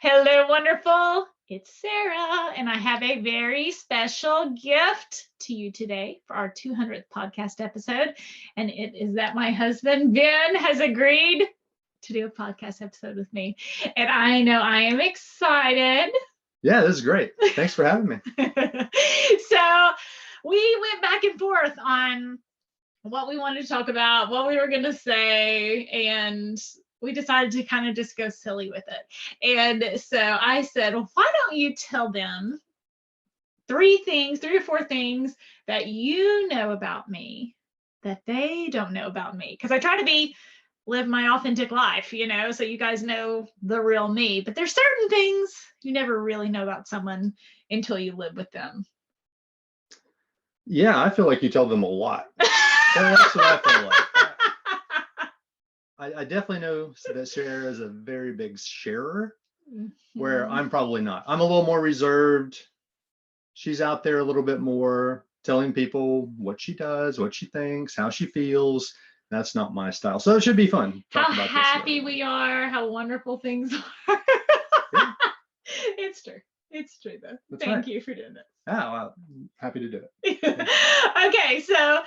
Hello, wonderful. It's Sarah, and I have a very special gift to you today for our 200th podcast episode. And it is that my husband, Ben, has agreed to do a podcast episode with me. And I know I am excited. Yeah, this is great. Thanks for having me. So we went back and forth on what we wanted to talk about, what we were going to say, and we decided to kind of just go silly with it. And so I said, well, why don't you tell them three or four things that you know about me that they don't know about me? Because I try to live my authentic life, so you guys know the real me. But there's certain things you never really know about someone until you live with them. Yeah, I feel like you tell them a lot. That's what I feel like. I definitely know that Sarah is a very big sharer, where I'm probably not. I'm a little more reserved. She's out there a little bit more, telling people what she does, what she thinks, how she feels. That's not my style. So it should be fun. How happy we are, how wonderful things are. Yeah. It's true. It's true, though. Thank you for doing that. Oh, well, happy to do it. Okay, so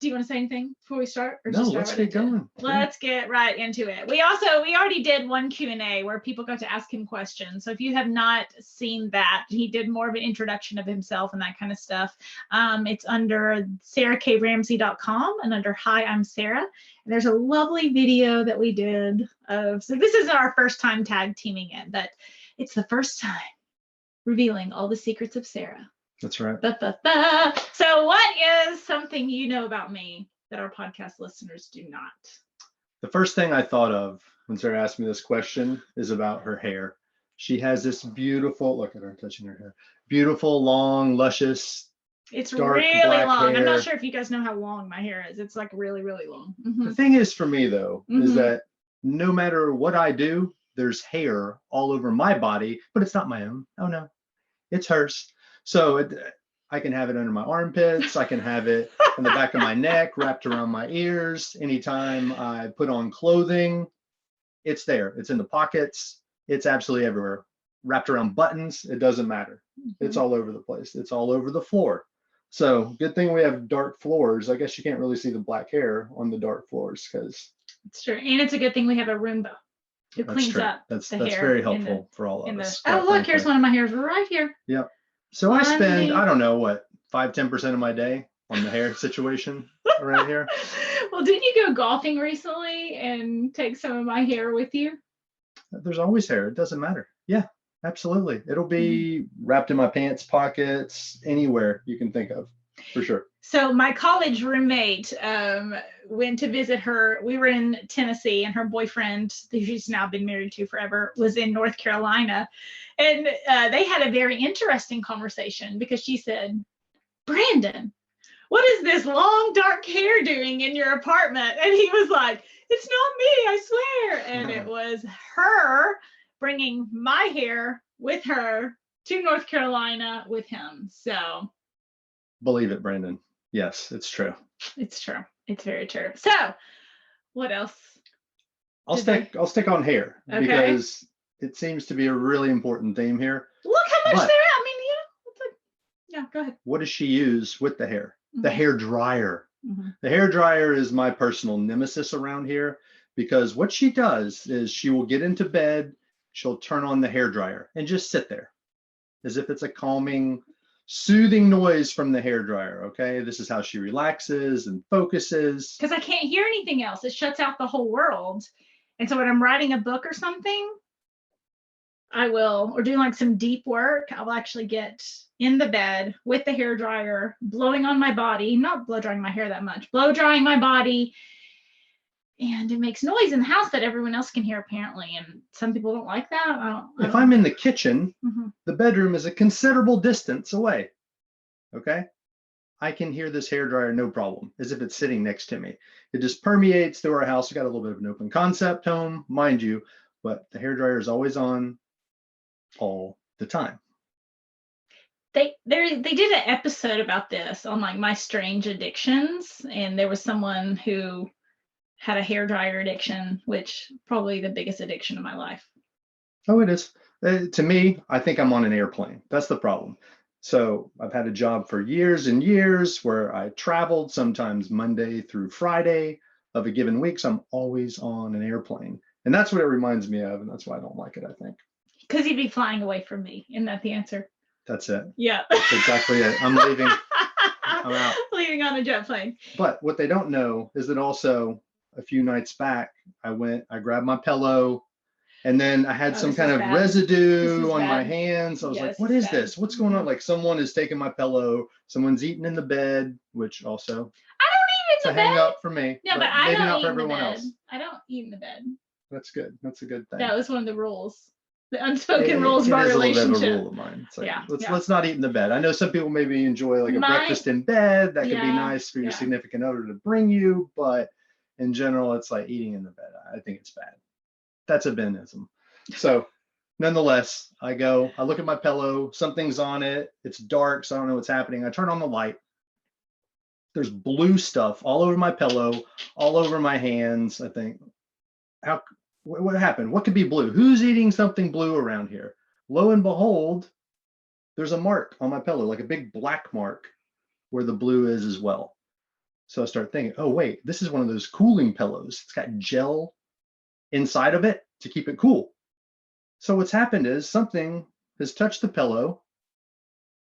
do you want to say anything before we start? Or no, let's get going. Let's get right into it. We already did one Q&A where people got to ask him questions. So if you have not seen that, he did more of an introduction of himself and that kind of stuff. It's under sarahkramsey.com and under Hi, I'm Sarah. And there's a lovely video that we did so this is our first time tag teaming in, but it's the first time revealing all the secrets of Sarah. That's right. So what is something you know about me that our podcast listeners do not? The first thing I thought of when Sarah asked me this question is about her hair. She has this beautiful, look at her touching her hair, beautiful, long, luscious, it's dark, really black long. hair. I'm not sure if you guys know how long my hair is. It's like really, really long. Mm-hmm. The thing is for me, though, is that no matter what I do, there's hair all over my body, but it's not my own. Oh, no, it's hers. So I can have it under my armpits. I can have it on the back of my neck, wrapped around my ears. Anytime I put on clothing, it's there. It's in the pockets. It's absolutely everywhere. Wrapped around buttons, it doesn't matter. It's all over the place. It's all over the floor. So good thing we have dark floors. I guess you can't really see the black hair on the dark floors because it's true. And it's a good thing we have a Roomba. It cleans up that's the hair. Very helpful for all of us. Oh, look, here's one of my hairs right here. Yep. So I spend, I don't know, what, 5-10% of my day on the hair situation right here. Well, didn't you go golfing recently and take some of my hair with you? There's always hair. It doesn't matter. Yeah, absolutely. It'll be wrapped in my pants pockets, anywhere you can think of, for sure. So my college roommate went to visit her. We were in Tennessee, and her boyfriend, who she's now been married to forever, was in North Carolina. And they had a very interesting conversation because she said, Brandon, what is this long, dark hair doing in your apartment? And he was like, it's not me, I swear. And it was her bringing my hair with her to North Carolina with him. So believe it, Brandon. Yes, it's true. It's true. It's very true. So what else? I'll stick on hair because it seems to be a really important theme here. Look how much there. I mean, yeah, go ahead. What does she use with the hair? The hair dryer. The hair dryer is my personal nemesis around here because what she does is she will get into bed, she'll turn on the hair dryer and just sit there as if it's a calming, soothing noise from the hair dryer. Okay, this is how she relaxes and focuses. Because I can't hear anything else. It shuts out the whole world. And so when I'm writing a book or something, or doing like some deep work, I'll actually get in the bed with the hair dryer, blowing on my body, not blow drying my hair that much, blow drying my body. And it makes noise in the house that everyone else can hear, apparently. And some people don't like that. If I'm in the kitchen, the bedroom is a considerable distance away. Okay? I can hear this hair dryer no problem, as if it's sitting next to me. It just permeates through our house. We got a little bit of an open concept home, mind you, but the hair dryer is always on all the time. They did an episode about this on like my strange addictions, and there was someone who had a hair dryer addiction, which probably the biggest addiction of my life. Oh, it is. To me, I think I'm on an airplane. That's the problem. So I've had a job for years and years where I traveled sometimes Monday through Friday of a given week. So I'm always on an airplane. And that's what it reminds me of. And that's why I don't like it, I think. Because you'd be flying away from me. Isn't that the answer? That's it. Yeah. That's exactly it. I'm leaving. I'm out. Leaving on a jet plane. But what they don't know is that also a few nights back, I grabbed my pillow, and then I had some kind of residue on my hands. I was like, what is this? What's going on? Like someone is taking my pillow, someone's eating in the bed, which also I don't eat it's in a the hang bed. up for me. No, but I maybe don't not eat for in the everyone bed. else. I don't eat in the bed. That's good. That's a good thing. That was one of the rules. The unspoken rules of our It is relationship. a little bit of a rule of mine. It's like, Yeah, let's not eat in the bed. I know some people maybe enjoy like a breakfast in bed. That could be nice for your significant other to bring you, but in general, it's like eating in the bed. I think it's bad. That's a Benism. So nonetheless, I look at my pillow, something's on it. It's dark, so I don't know what's happening. I turn on the light. There's blue stuff all over my pillow, all over my hands. I think, what happened? What could be blue? Who's eating something blue around here? Lo and behold, there's a mark on my pillow, like a big black mark where the blue is as well. So I start thinking, oh, wait, this is one of those cooling pillows. It's got gel inside of it to keep it cool. So what's happened is something has touched the pillow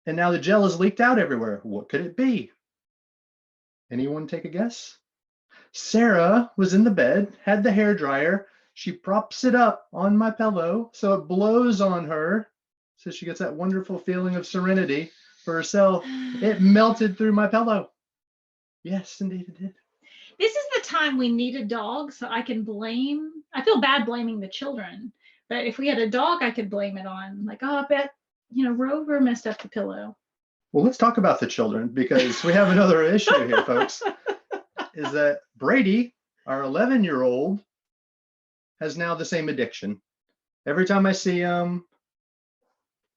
and now the gel is leaked out everywhere. What could it be? Anyone take a guess? Sarah was in the bed, had the hairdryer. She props it up on my pillow so it blows on her. So she gets that wonderful feeling of serenity for herself. It melted through my pillow. Yes, indeed it did. This is the time we need a dog so I feel bad blaming the children. But if we had a dog, I could blame it on. Like, oh, I bet, Rover messed up the pillow. Well, let's talk about the children because we have another issue here, folks. Is that Brady, our 11-year-old, has now the same addiction. Every time I see him,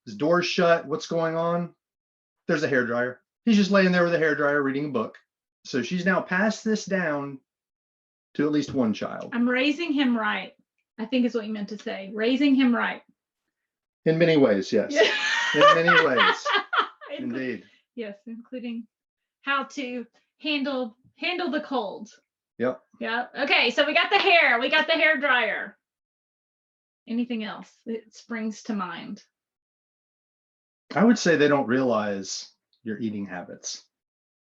his door's shut, what's going on? There's a hairdryer. He's just laying there with a hairdryer reading a book. So she's now passed this down to at least one child. I'm raising him right, I think is what you meant to say. Raising him right. In many ways, yes. In many ways. Indeed. Yes, including how to handle the cold. Yep. Okay, so we got the hair. We got the hair dryer. Anything else that springs to mind? I would say they don't realize your eating habits.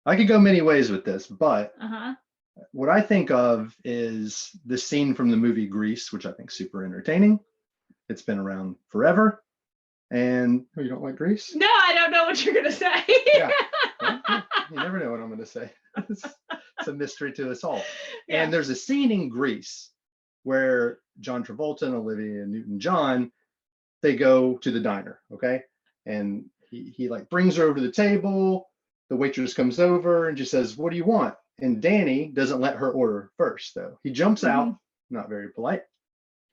I could go many ways with this, but what I think of is the scene from the movie Grease, which I think is super entertaining. It's been around forever. And you don't like Grease? No, I don't know what you're going to say. Yeah. You never know what I'm going to say. It's a mystery to us all. Yeah. And there's a scene in Grease where John Travolta and Olivia Newton-John, they go to the diner, okay? And he like brings her over to the table. The waitress comes over and just says, "What do you want?" And Danny doesn't let her order first, though. He jumps out, not very polite,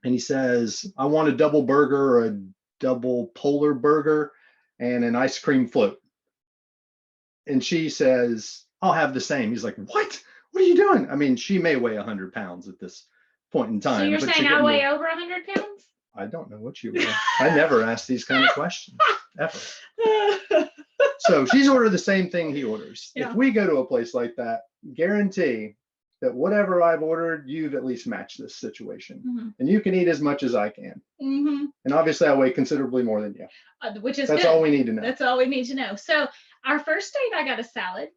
and he says, "I want a double burger or a double polar burger and an ice cream float." And she says, "I'll have the same." He's like, "What? What are you doing?" I mean, she may weigh 100 pounds at this point in time. So you're saying I weigh over 100 pounds? I don't know what you weigh. I never ask these kind of questions, ever. So she's ordered the same thing he orders. Yeah. If we go to a place like that, guarantee that whatever I've ordered, you've at least matched this situation. And you can eat as much as I can. And obviously I weigh considerably more than you. Which is That's good. all we need to know. That's all we need to know. So our first date, I got a salad.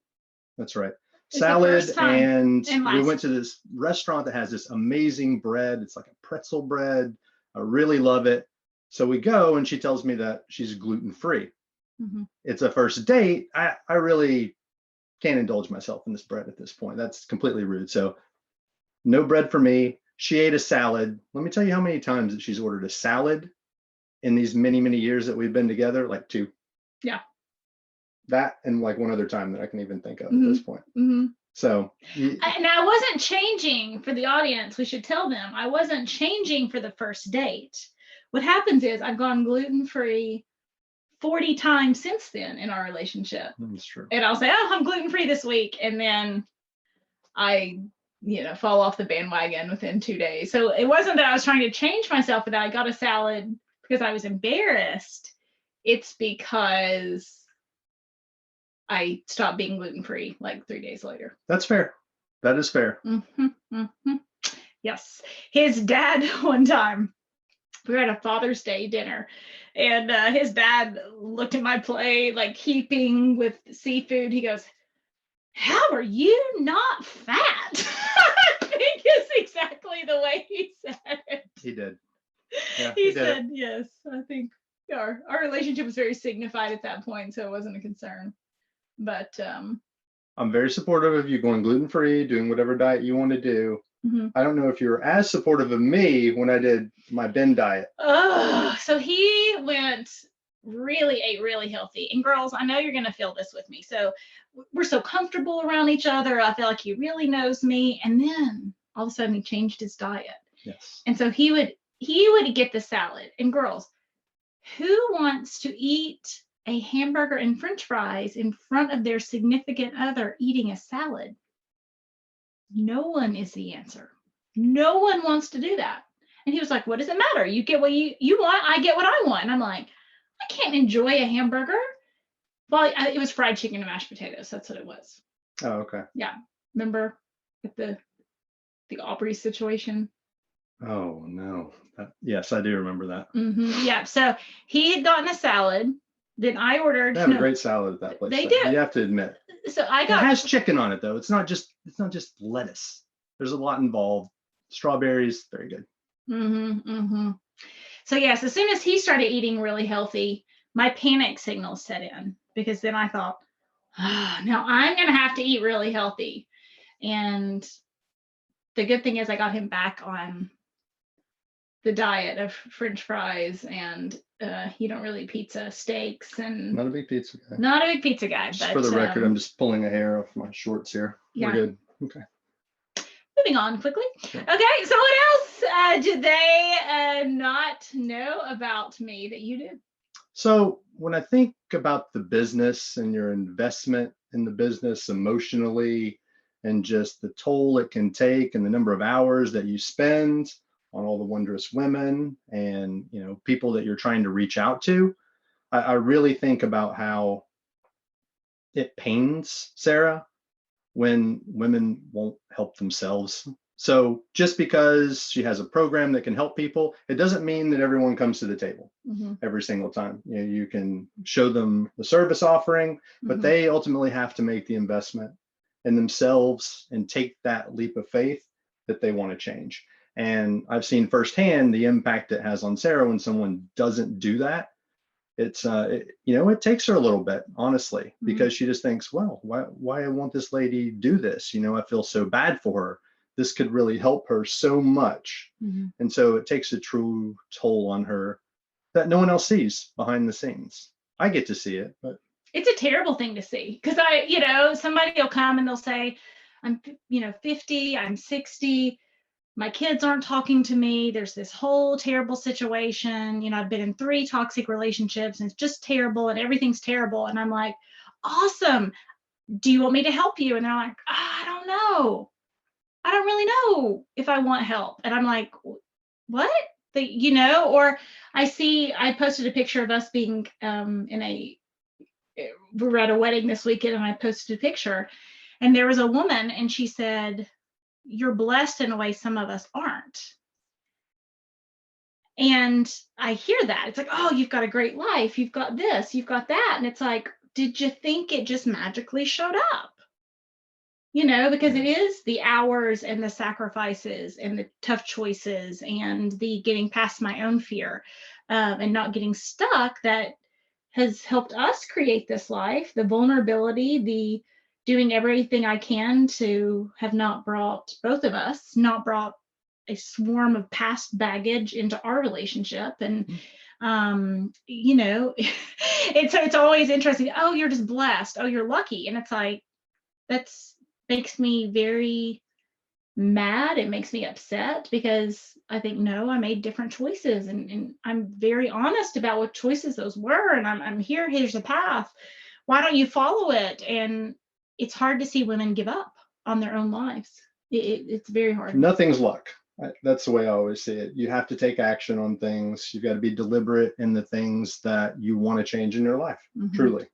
That's right. Salad, and we went to this restaurant that has this amazing bread. It's like a pretzel bread. I really love it. So we go and she tells me that she's gluten-free. It's a first date. I really can't indulge myself in this bread at this point. That's completely rude. So no bread for me. She ate a salad. Let me tell you how many times that she's ordered a salad in these many, many years that we've been together, like 2. Yeah. That and like one other time that I can even think of at this point. So. And I wasn't changing for the audience. We should tell them I wasn't changing for the first date. What happens is I've gone gluten-free 40 times since then in our relationship. That's true. And I'll say, "Oh, I'm gluten-free this week." And then I, fall off the bandwagon within 2 days. So it wasn't that I was trying to change myself, but I got a salad because I was embarrassed. It's because I stopped being gluten-free like 3 days later. That's fair. That is fair. Yes. His dad, one time, we were at a Father's Day dinner, and his dad looked at my plate like heaping with seafood. He goes, "How are you not fat?" I think it's exactly the way he said it. He did. Yeah, he said, yes. I think our relationship was very signified at that point, so it wasn't a concern. But I'm very supportive of you going gluten-free, doing whatever diet you want to do. I don't know if you were as supportive of me when I did my bin diet. Oh, so he ate really healthy. And girls, I know you're going to feel this with me. So we're so comfortable around each other. I feel like he really knows me. And then all of a sudden he changed his diet. Yes. And so he would get the salad. And girls, who wants to eat a hamburger and French fries in front of their significant other eating a salad? No one is the answer. No one wants to do that. And he was like, what does it matter? You get what you want, I get what I want. And I'm like, I can't enjoy a hamburger. Well, it was fried chicken and mashed potatoes. That's what it was. Oh, okay. Yeah. Remember with the Aubrey situation? Oh, no. Yes, I do remember that. Yeah. So he had gotten a salad. Then I ordered. They have a great salad at that place. They do. You have to admit. So it has chicken on it though. It's not just lettuce. There's a lot involved. Strawberries, very good. So yes, as soon as he started eating really healthy, my panic signals set in, because then I thought, now I'm gonna have to eat really healthy. And the good thing is I got him back on the diet of French fries, and he don't really pizza, steaks, and not a big pizza guy. Not a big pizza guy. Just but, for the record, I'm just pulling a hair off my shorts here. Yeah. We're good. Okay. Moving on quickly. Yeah. Okay, so what else did they not know about me that you do? So when I think about the business and your investment in the business emotionally, and just the toll it can take and the number of hours that you spend on all the wondrous women and people that you're trying to reach out to, I really think about how it pains Sarah when women won't help themselves. So just because she has a program that can help people, it doesn't mean that everyone comes to the table every single time. You can show them the service offering, but they ultimately have to make the investment in themselves and take that leap of faith that they want to change. And I've seen firsthand the impact it has on Sarah when someone doesn't do that. It's it takes her a little bit, honestly, because she just thinks, well, why won't this lady do this? I feel so bad for her. This could really help her so much. And so it takes a true toll on her that no one else sees behind the scenes. I get to see it, but it's a terrible thing to see, because somebody will come and they'll say, I'm 50, I'm 60, my kids aren't talking to me, there's this whole terrible situation, I've been in 3 toxic relationships and it's just terrible and everything's terrible. And I'm like, awesome, do you want me to help you? And they're like, I don't know, I don't really know if I want help. And I'm like, what? Or I posted a picture of us being we were at a wedding this weekend, and I posted a picture, and there was a woman, and she said, you're blessed in a way some of us aren't. And I hear that. It's like, oh, you've got a great life. You've got this, you've got that. And it's like, did you think it just magically showed up? Because it is the hours and the sacrifices and the tough choices and the getting past my own fear and not getting stuck that has helped us create this life, the vulnerability, the doing everything I can to have not brought a swarm of past baggage into our relationship. And, it's always interesting. Oh, you're just blessed. Oh, you're lucky. And it's like, that's makes me very mad. It makes me upset, because I think, no, I made different choices, and I'm very honest about what choices those were. And here's the path. Why don't you follow it? And it's hard to see women give up on their own lives. It's very hard. Nothing's luck. That's the way I always see it. You have to take action on things. You've got to be deliberate in the things that you want to change in your life, truly.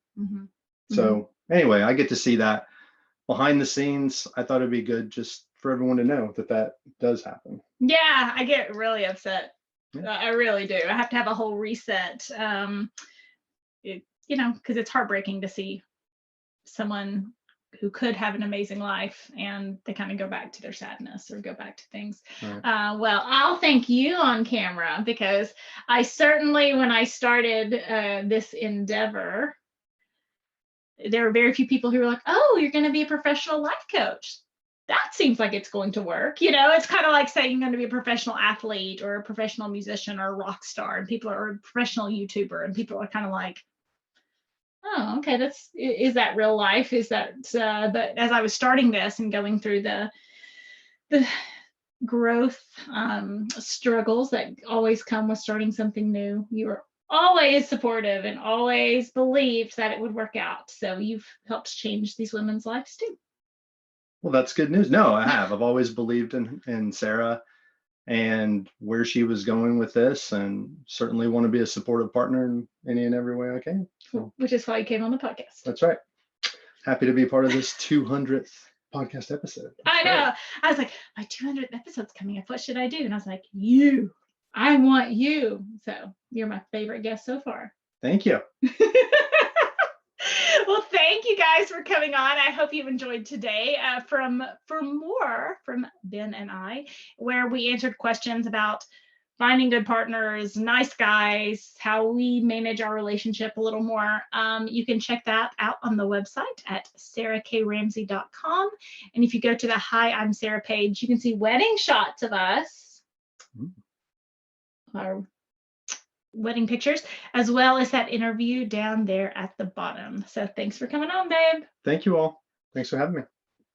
So anyway, I get to see that behind the scenes. I thought it'd be good just for everyone to know that that does happen. Yeah, I get really upset. Yeah. I really do. I have to have a whole reset. Because it's heartbreaking to see someone who could have an amazing life and they kind of go back to their sadness or go back to things. Right. Well, I'll thank you on camera, because I certainly, when I started this endeavor, there were very few people who were like, oh, you're going to be a professional life coach. That seems like it's going to work. It's kind of like saying you're going to be a professional athlete or a professional musician or a rock star, and people are a professional YouTuber, and people are kind of like, oh, okay, is that real life? Is that, but as I was starting this and going through the growth struggles that always come with starting something new, you were always supportive and always believed that it would work out. So you've helped change these women's lives too. Well, that's good news. No, I have. I've always believed in Sarah and where she was going with this, and certainly want to be a supportive partner in any and every way I can. So, which is why you came on the podcast. That's right. Happy to be part of this 200th podcast episode. I know. Right. I was like, my 200th episode's coming up. What should I do? And I was like, you. I want you. So you're my favorite guest so far. Thank you. Well, thank you guys for coming on. I hope you've enjoyed today. For more from Ben and I, where we answered questions about finding good partners, nice guys, how we manage our relationship a little more. You can check that out on the website at sarahkramsey.com. And if you go to the Hi, I'm Sarah page, you can see wedding shots of us, our wedding pictures, as well as that interview down there at the bottom. So thanks for coming on, babe. Thank you all. Thanks for having me.